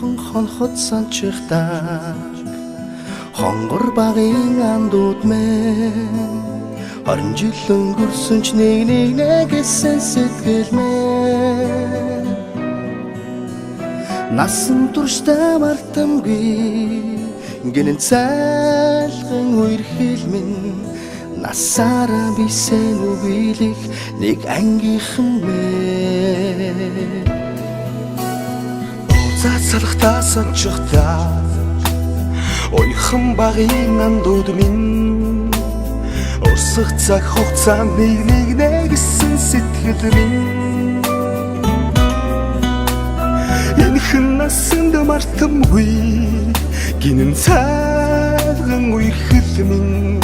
бурхан хонхот санчихтаа хонгор багын андууд мэн 20 жил өнгөрсөн ч нэг гэсэн сэтгэл мэн насан туршдаа мартамгүй гинэн цайлган үерхэл минь насаараа бисен үгийлэх нэг ангийнхан мэн цацалхтаа санчихтаа ойхон багын андууд минь урсах цаг хугацаанд нэг гэсэн сэтгэл минь энэхэн насанд мартамгүй гинэн цайлган үерхэл минь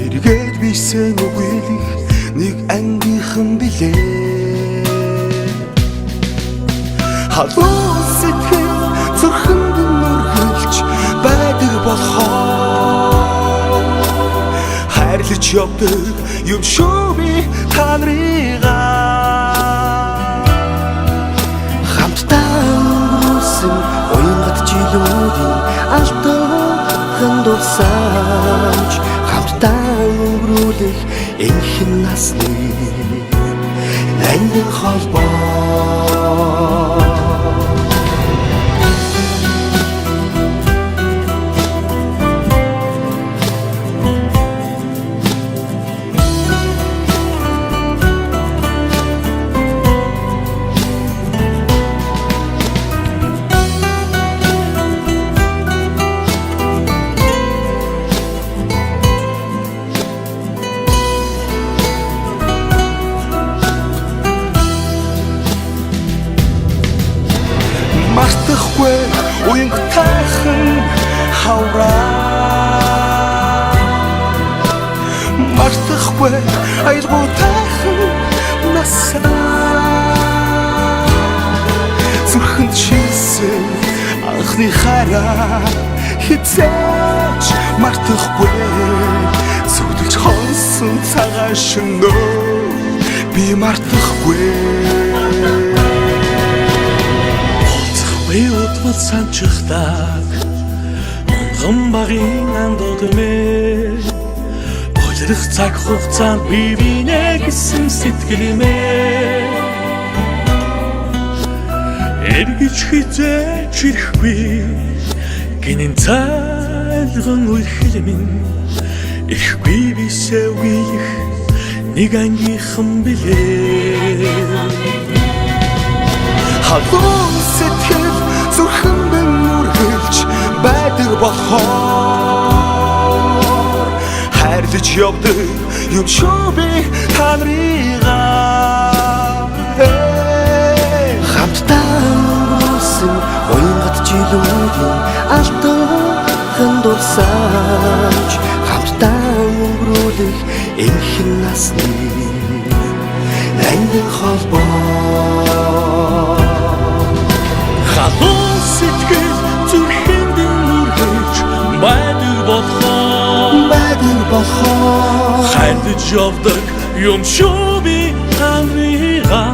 эргээд бисен үгийлэх нэг ангийнхан билээ халуун сэтгэл зүрхэнд нүргэлж байдаг болохоор хайрлаж явдаг юм шүү би та нарыгаа хамтдаа өнгөрсөн уянгат жилүүдийн алтан дурсамж хамтдаа өнгөрүүлэх энэхэн насны ангин холбоо мартахгүй уянгатайхан хавраа мартахгүй аялгуутайхан насаа зүрхэнд шилсэн анхны хараа хизээч мартахгүй зүудэлж хонсон цагаан шөнөө би мартахгүй Биотвол санчихтаа онгон багын андууд мэ ойлрох цаг хугацаанд би бинэ гэсэн сэтгэл мэ эргэж хизээч ирэхгүй гинэн цайлган үерхэл минь ирэхгүй бисээ үгийлэх нэг ангийнхан билээ халуун сэтгэл зүрхэнд нүргэлж байдаг болохоор хайрлаж явдаг юм шүү би та нарыгаа хамтдаа өнгөрсөн уянгат жилүүдийн алтан дурсамж хамтдаа өнгөрүүлэх энэхэн насны ангин холбоо халуун сэтгэл зүрхэнд нүргэлж байдаг болохоор хайрлаж явдаг юм шүү би та нарыгаа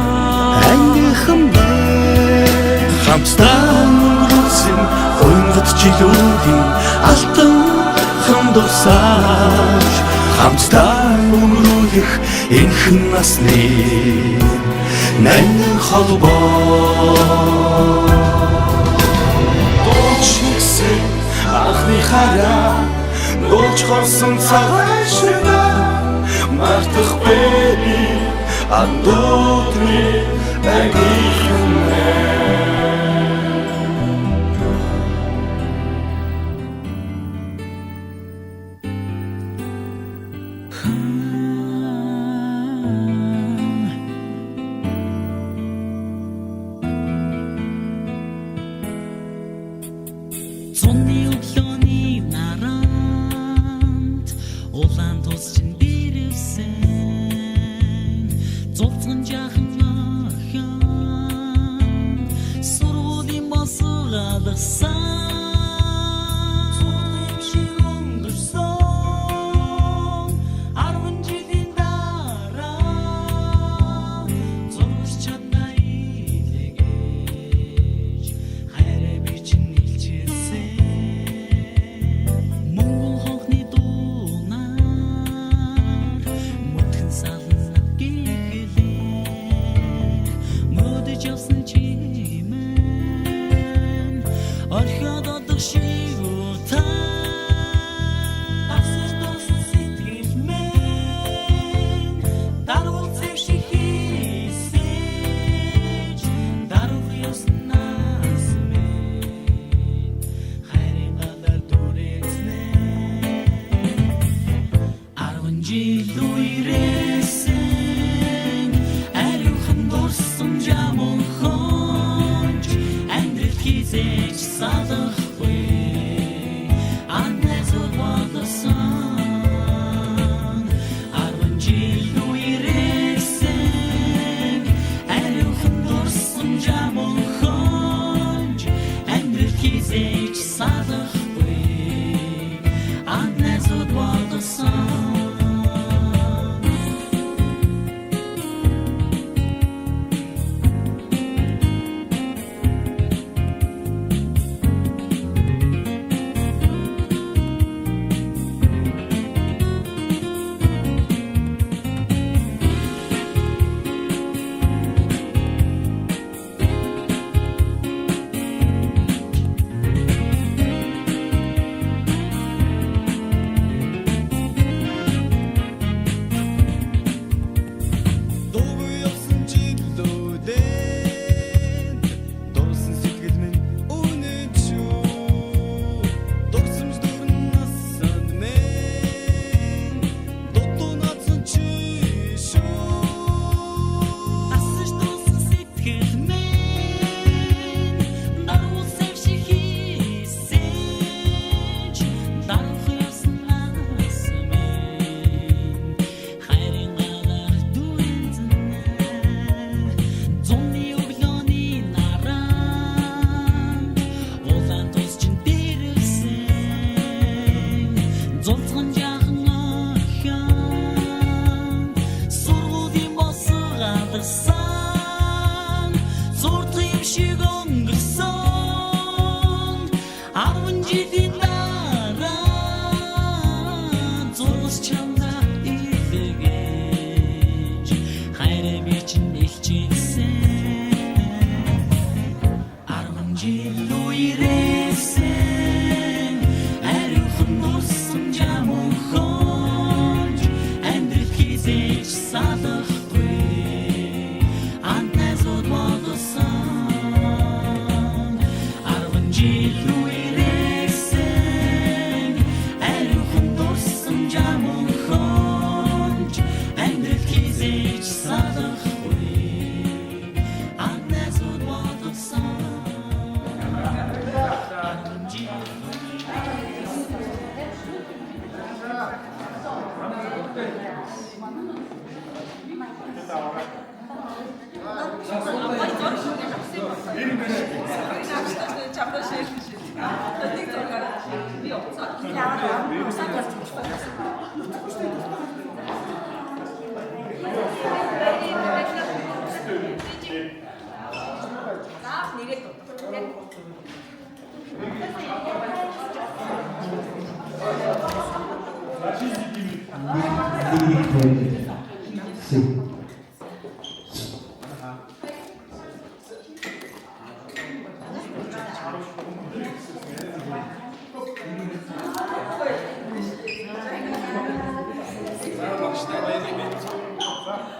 ангийнхан мэн хамтдаа өнгөрсөн уянгат жилүүдийн алтан дурсамж хамтдаа өнгөрүүлэх энэхэн насны ангин холбоо анхны хараа нууж хорсон цагаан шөнөө мартахгүй андуутны ангийнхан Зургийн шиг өнгөрсөн 10 Зулцхан жаахан ахяан сургуулийн босоо гадарсан зурдаг юм шиг өнгөрсөн 10 жилийн дараа зурс чамда илгээж хайраа би чинь илчээсэн 10 жил үерээсэн ариухан дурсан жамхонж амьдрал хийсэж салахгүй антназууд бодсон 10 жил үерээсэн ариухан дурсан жамхонж амьдрал хийсэж салахгүй антназууд бодсон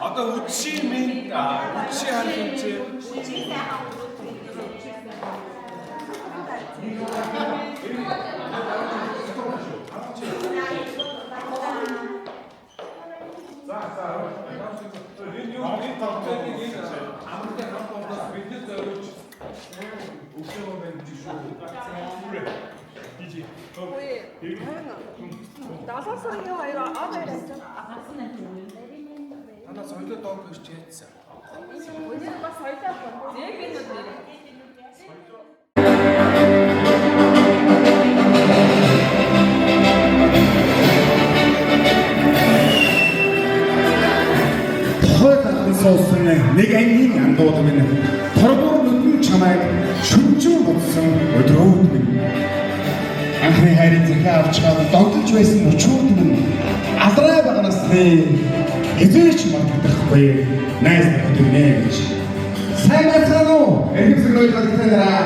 Одоо үчи минь үчи хаалт Танаа соёлоо доор хөрч яатсан. Өнөөдөр бас соёлоо бод. Нэг энэ суусан нэг ангийн андууд минь торгуур нүдэн чамайг шүнжүү бодсон өдрүүд минь анхны хайрын захиа авч чад догдолж байсан өчүүд минь алдраа багнаас хэзээч мартахгүй найз нөхдөмнэ гэж сайн байцгаана уу эрхэм сэгнүүд хатгатаараа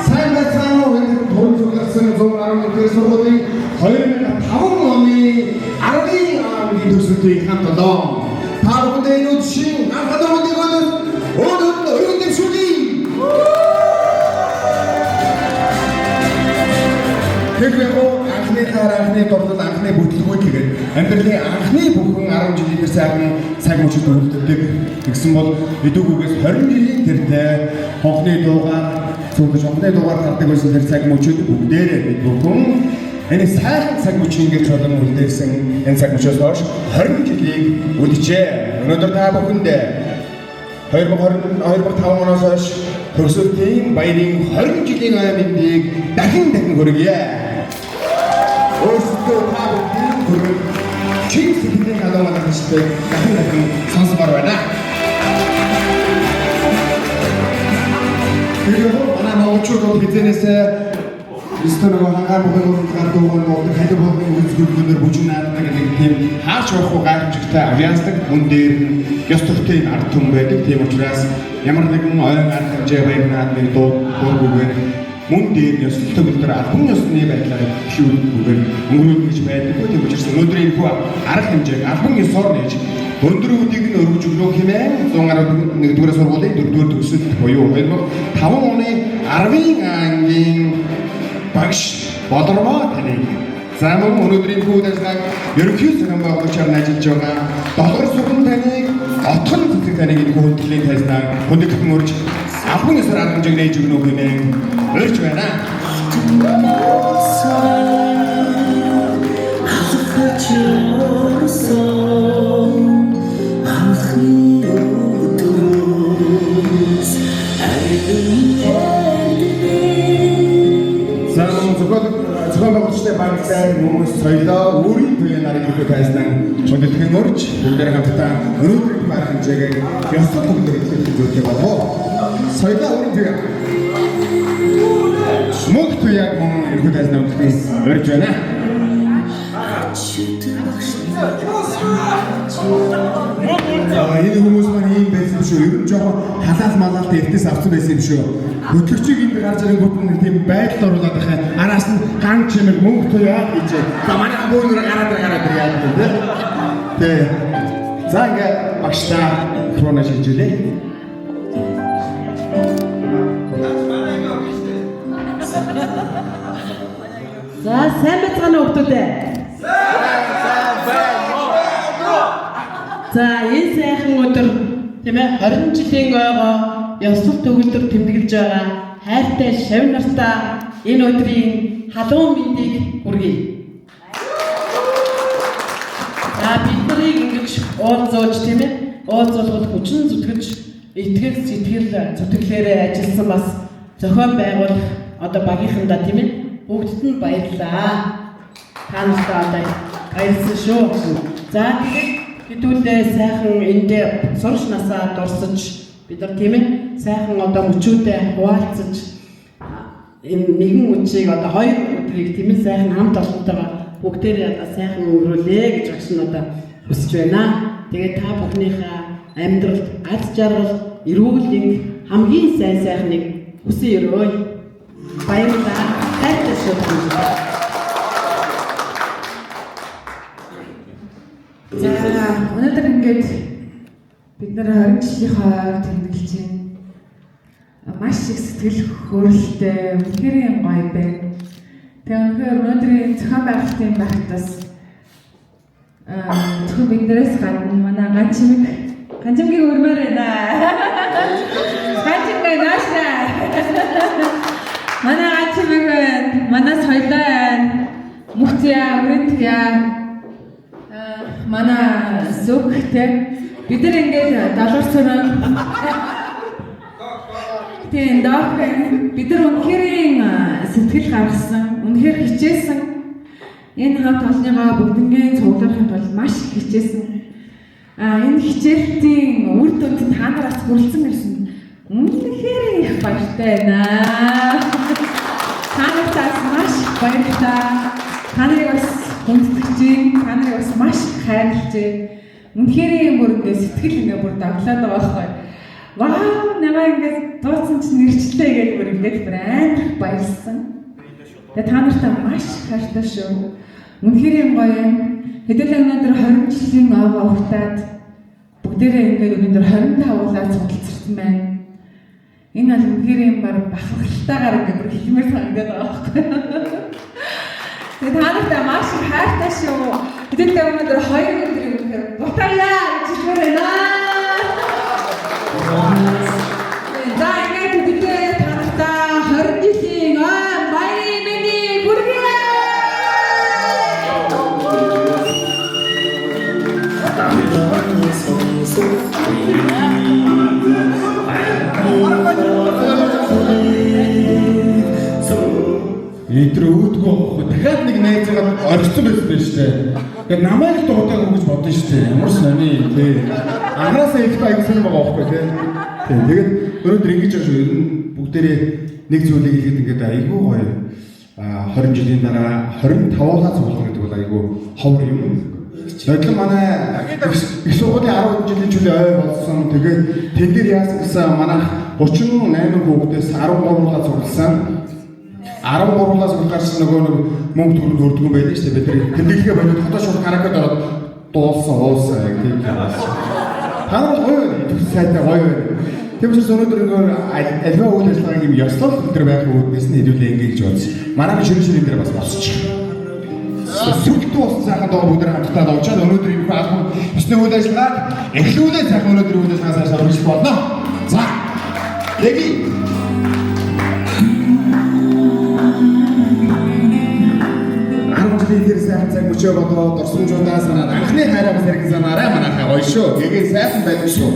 сайн байцгаана уу энэ төрөл зөвлөсөн 111 сургуулийн 2005 оны 10-ийн аймгийн төсөлтийг хамт олоо Харбундын үдшин анхадамын өнөөдөр өргөдөм шүлий. Тэгвэл анхны таар анхны дурдал анхны бүтлгүүд тэгээд амьдралын анхны бүхэн 10 жилийн сайхан цаг мөчөд үлддэг. Тэгсэн бол эдүүгээс 20 жилийн тэртээ хонхны дуугаар цуглаж хонхны дуугаар гардаг байсан тэр цаг мөчөд бүгдээрээ бид бүхэн энэ сайхан цаг мөчийн ингэж болон үлдээсэн энэ цаг мөчөөс хойш 20 жилийг үлджээ. Өнөөдөр та бүхэндээ 2005 оноос хойш төгсөлтийн баярын 20 жилийн аймгийг дахин хүргье. Өөрсдөө та бүхэн хүргэн чин сэтгэлийн халамжтай дахин сонсомоор байна. 그리고 하나 우측으로 비즈니스 리스터로 한가 보고 가도 뭐 хайр болгон үзүүлбэрээр бүжигнаад гэдэг тийм хаач явахгүй гайхамшигтай авиасдаг мөн дээр ёс төртэй ард түмэн байдаг. Тийм учраас ямар нэгэн ойн арга хэмжээ баярнаад нэг дуургүйгээр мөн дээр ёс төлөвлөлтөөр албан ёсны байдлаар хөвгүйгээр өнгөрүүлэх гэж байдаг. Тийм учраас өнөөдөр энэ хүү арга хэмжээг албан ёсоор нээж өндөр үүдийг нь өргөж өгнө хэмээн 111-р сургуулийн 4-р төгсөлт буюу 2005 оны 10-ийн ангийн багш Болормоо таныг за мөн өнөөдрийн хүүдэлсаг ерөнхий санам байгуулагчаар ажиллаж байгаа долгор сүрэн таныг отхон цэцэг таныг энэ хөлтлийн тайзнаа хүндэтгэн өрж албан ёсоор албан хэмжээг нээж өгнө хэмээн өрж байна. Зөвхөн байгууллагчтай банктай хүмүүс соёлоо үр өрийн туяа нарыг ирэхэд тайсан өндөдгөн өрж бүгдээр хамтдаа өнөөдрийн баг хэмжээгээр ёслол хөлбөрлөлт зүйлээ болов. Соёлоо өрийн туяа. Мөнх туяаг мөн ирэхэд тайсан өндөдгөн өрж байна. Энэ хүмүүс маань ийм байсан шүү. Ер нь жоохон халаал малаалт эртнээс авсан байсан юм шүү. Хөтлөгчийг энд гарч ирэнгүүт нэг тийм байдалд оруулаад байхаа араас нь ган чимэг мөнх туяа гэж. Манай бөөнөр гараад яа гэдэг тийм. Тэ. За ингээ багштай хроно шийдэлээ. За сайн байцгаана хүүхдүүдээ. За энэ сайхан өдөр тийм ээ 20 жилийн ойгоо ёслол төгөлдөр тэмдэглэж байгаа хайртай шав нартаа энэ өдрийн халуун мэндийг хүргэе. За бид нарыг ингэж уулзуулж тийм ээ уулзуулгад хүчин зүтгэж итгэл сэтгэл зүтгэлээрээ ажилласан бас зохион байгуулах одоо багийнхандаа тийм ээ бүгдд нь баярлалаа. Та нартай одоо баярлсан шүү. За тэгээд хэдүүлээ сайхан энд сурч насаа дурсаж бид нар тийм ээ сайхан одоо мөчүүдээ хуваалцаж энэ нэгэн үчиг одоо хоёр өдрийг тийм ээ сайхан хамт олонтойгоо бүгдээрээ одоо сайхан өнгөрүүлээ гэж багш нь одоо хүсэж байна. Тэгээд та бүхнийхээ амьдралд аз жаргал, эрүүл энд хамгийн сайн сайхныг хүсэн өрөөе. Баярлалаа. Хайртай шүү. За өнөөдөр ингээд бид нар 20 жилийн хойд тэмдэглэж байна. Маш их сэтгэл хөдлөлттэй үнэхээр юм гоё байна. Тэгээ өнөөдөр өнөөдрийн зохион байгуулалтын багтаас зөвхөн биднээс гадна манай ганчимгийн өрмөр байна. Ганчимгээ наашаа. Манай ганчимэг байна. Манай соёлоо байна. Мөхтяа, өрөнтяа манай зүгтэй бид нар ингээд далуур сураа тийм доохын бид нар үнэхээр сэтгэл гаргасан үнэхээр хичээсэн энэ хамт олонныгаа бүгднгийн цуглуулахын тулд маш их хичээсэн энэ хичээлтийн үр дүнд та нараас хүрэлцэн ирсэн үнэхээр их баяртай байна та нараас маш их баяртай та нарыг бас хүндэтгэж та нарыг бас маш хайрлаж үнэхээр юм бүр ингээд сэтгэл ингээд бүр давлаад байгаа байхгүй. Вау намаа ингээд дуусан чинь нэрчлээ гэж бүр ингээд амар баярлсан. Тэгээ та нартай маш хайртай шүү. Үнэхээр юм гоё юм. Хэдүүлээ өнөөдөр 20 жилийн ойгоо уртаад бүгдээрээ ингээд өнөөдөр 25 уулаад судалцсан байна. Энэ бол үнэхээр юм бар бахархалтайгаар ингээд бүр хэлмээр санагдаад байгаа байхгүй. Тэгээд та нартай маш их хайртай шүү. Хэдүүлээ өнөөдөр 2 өдрийн үнээр бутаяа гэж хэлмээр байна. За ингээд бүгдээ та нартай 20 жилийн баярын мэндийг хүргэе. Эдрөө үүдгүй дахиад нэг найзаагаа орхисон байсан байж тээ. Тэгээд намайг дуудаагүй гэж бодсон шүү дээ. Ямар сони тий. Анаасаа их байгсан байгаа байхгүй тий. Тэгээд өнөөдөр ингэж байгаа шүү. Бүгдээрээ нэг зүйлийг хэлгээд ингээд айгүй гоё. 20 жилийн дараа 25-аас цуглах гэдэг бол айгүй ховор юм. Нодлон манай их сургуулийн 10 жилийн чөлөө ой болсон. Тэгээд тэн дээр яасан гэсэн манайх 38 хүүхдээс 13-аас цугласан. 13-аас гарсан нөгөө мөнгө төрөнд өрдгөн байдаг шүү дээ. Бид нар тэмдэглэгээ бодоод хотоо шууд гарагад ороод дуулсан уусан яг тийм байна. Та нар гоё байна. Сайтай гоё байна. Тэгвэл өнөөдөр альва үйл ажиллагааг юм ёслол өдр байх үүднээс нь хэдүүлээ ингэ гэж бодсон. Манай ширэн дээр бас босчих. Сүлтүү болсон сайхан доо бүгд хамтдаа дуучаад өнөөдөр юм албан ёсны үйл ажиллагааг эхлүүлээ сайхан өнөөдөр үйл ажиллагаас орж болно. За. Дэги дээр сайхан цаг мөчөө бодоод дурсамжуудаа санаад анхны хайраа бас хэрэг санаарай манайхаа гоё шүү. Гэгээ сайхан байдаг шүү.